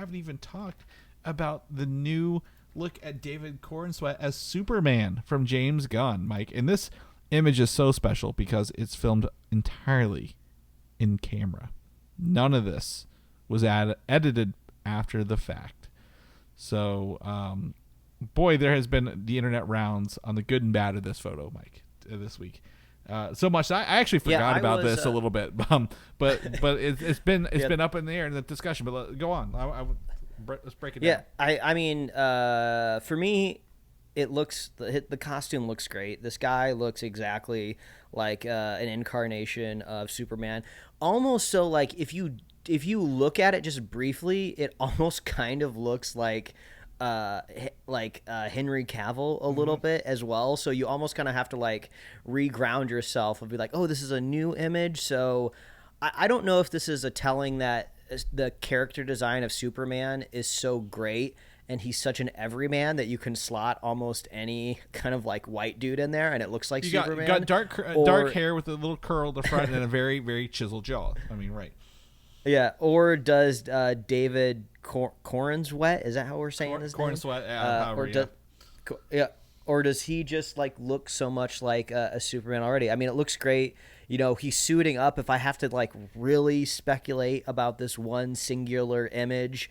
haven't even talked about the new look at David Cornsweet as Superman from James Gunn, Mike. And this image is so special because it's filmed entirely in camera. None of this was edited after the fact. So, boy, there has been the internet rounds on the good and bad of this photo, Mike, this week. So much I actually forgot about this a little bit, but it's been up in the air in the discussion. But go on. Let's break it down. Yeah, I mean, for me, it looks the costume looks great. This guy looks exactly like an incarnation of Superman. Almost so like if you look at it just briefly, it almost kind of looks like Henry Cavill a little bit as well. So you almost kind of have to like reground yourself and be like, oh, this is a new image. So I don't know if this is a telling that the character design of Superman is so great and he's such an everyman that you can slot almost any kind of like white dude in there and it looks like Superman. You got dark hair with a little curl at the front and a very, very chiseled jaw. I mean, right. Yeah, or does David Cornsweet, is that how we're saying his name? Cornsweet, or does he just like look so much like a Superman already? I mean, it looks great. You know, he's suiting up. If I have to like really speculate about this one singular image,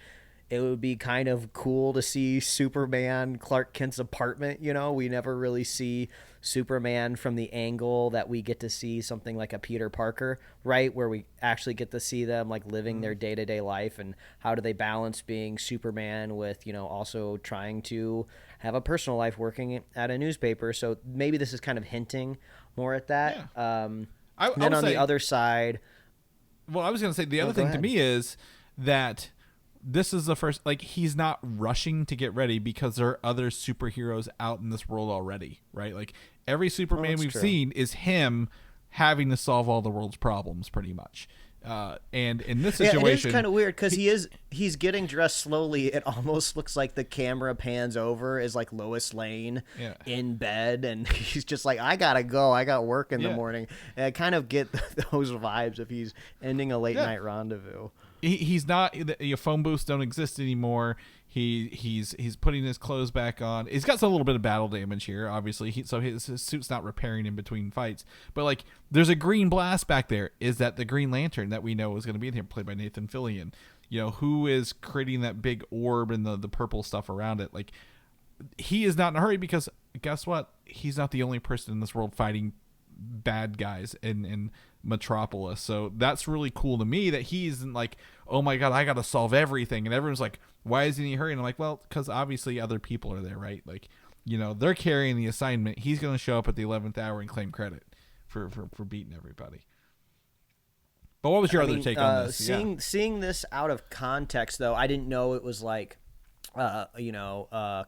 it would be kind of cool to see Superman, Clark Kent's apartment. You know, we never really see Superman from the angle that we get to see something like a Peter Parker, right? Where we actually get to see them like living their day-to-day life and how do they balance being Superman with, you know, also trying to have a personal life working at a newspaper. So maybe this is kind of hinting more at that. Yeah. Then on the other side. Well, I was going to say the other thing to me is that this is the first, like, he's not rushing to get ready because there are other superheroes out in this world already, right? Like, every Superman we've seen is him having to solve all the world's problems, pretty much. And in this situation, it is kind of weird because he's getting dressed slowly. It almost looks like the camera pans over as like Lois Lane in bed, and he's just like, "I gotta go. I got work in the morning." And I kind of get those vibes if he's ending a late night rendezvous. He's not. Your phone booths don't exist anymore. He's putting his clothes back on. He's got a little bit of battle damage here, obviously. So his suit's not repairing in between fights. But like, there's a green blast back there. Is that the Green Lantern that we know is going to be in here, played by Nathan Fillion? You know, who is creating that big orb and the purple stuff around it? Like, he is not in a hurry because guess what? He's not the only person in this world fighting bad guys in Metropolis. So that's really cool to me that he isn't like, oh my god, I gotta solve everything, and everyone's like, why isn't he hurrying? I'm like, well, because obviously other people are there, right? Like, you know, they're carrying the assignment. He's gonna show up at the 11th hour and claim credit for beating everybody. But what was your other take on this? Seeing this out of context, though, I didn't know it was like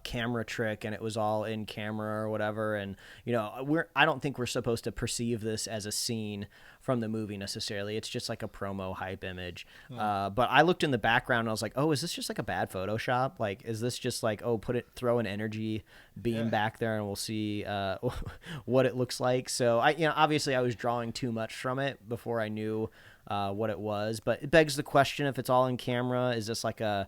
camera trick and it was all in camera or whatever. And, you know, I don't think we're supposed to perceive this as a scene from the movie necessarily. It's just like a promo hype image. But I looked in the background and I was like, oh, is this just like a bad Photoshop? Like, is this just like, oh, throw an energy beam back there and we'll see what it looks like. So obviously I was drawing too much from it before I knew what it was, but it begs the question, if it's all in camera, is this like a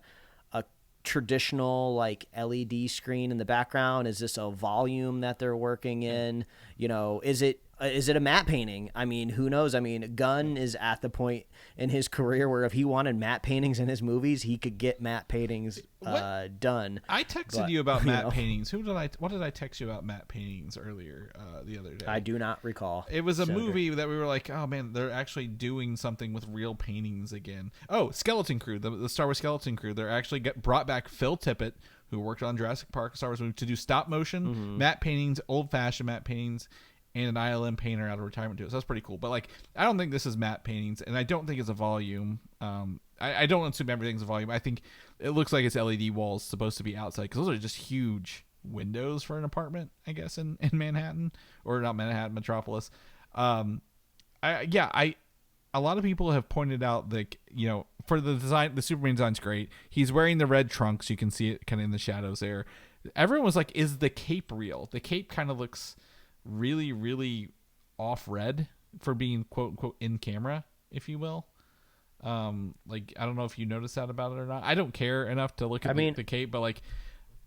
traditional like LED screen in the background? Is this a volume that they're working in? You know, is it a matte painting? I mean, who knows? I mean, Gunn is at the point in his career where if he wanted matte paintings in his movies, he could get matte paintings done. I texted you about matte paintings. What did I text you about matte paintings earlier the other day? I do not recall. It was a movie that we were like, oh man, they're actually doing something with real paintings again. Oh, Skeleton Crew, the Star Wars Skeleton Crew. They're actually brought back Phil Tippett, who worked on Jurassic Park, Star Wars movie, to do stop motion matte paintings, old fashioned matte paintings, and an ILM painter out of retirement too. So that's pretty cool. But like, I don't think this is matte paintings, and I don't think it's a volume. I don't assume everything's a volume. I think it looks like it's LED walls supposed to be outside, because those are just huge windows for an apartment, I guess, in Manhattan, or not Manhattan, Metropolis. A lot of people have pointed out that, you know, for the design, the Superman design's great. He's wearing the red trunks. You can see it kind of in the shadows there. Everyone was like, is the cape real? The cape kind of looks really, really off red for being quote unquote in camera, if you will. Like, I don't know if you noticed that about it or not. I don't care enough to look at the cape, but like,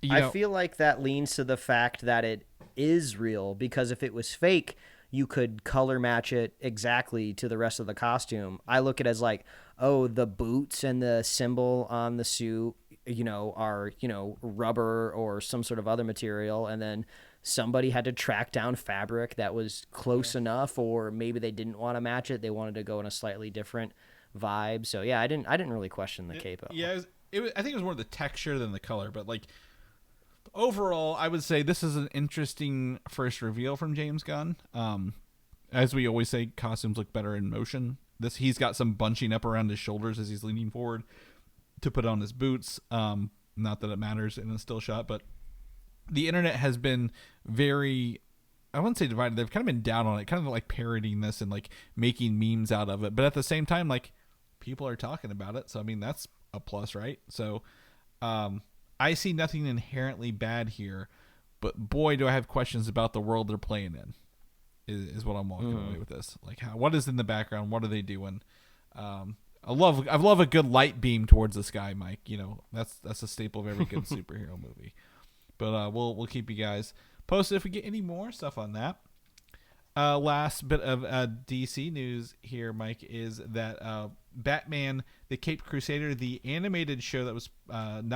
I feel like that leans to the fact that it is real, because if it was fake, you could color match it exactly to the rest of the costume. I look at it as like, oh, the boots and the symbol on the suit, are, rubber or some sort of other material. And then somebody had to track down fabric that was close enough, or maybe they didn't want to match it. They wanted to go in a slightly different vibe. So yeah, I didn't really question the cape at all. Yeah, I think it was more the texture than the color, but like, overall, I would say this is an interesting first reveal from James Gunn. As we always say, costumes look better in motion. He's got some bunching up around his shoulders as he's leaning forward to put on his boots. Not that it matters in a still shot, but the internet has been very, I wouldn't say divided. They've kind of been down on it, kind of like parodying this and like making memes out of it. But at the same time, like, people are talking about it. So, I mean, that's a plus, right? So, I see nothing inherently bad here, but boy, do I have questions about the world they're playing in. Is what I'm walking away with this. Like, what is in the background? What are they doing? I love a good light beam towards the sky, Mike. That's a staple of every good superhero movie. But we'll keep you guys posted if we get any more stuff on that. Last bit of DC news here, Mike, is that Batman: The Caped Crusader, the animated show that was not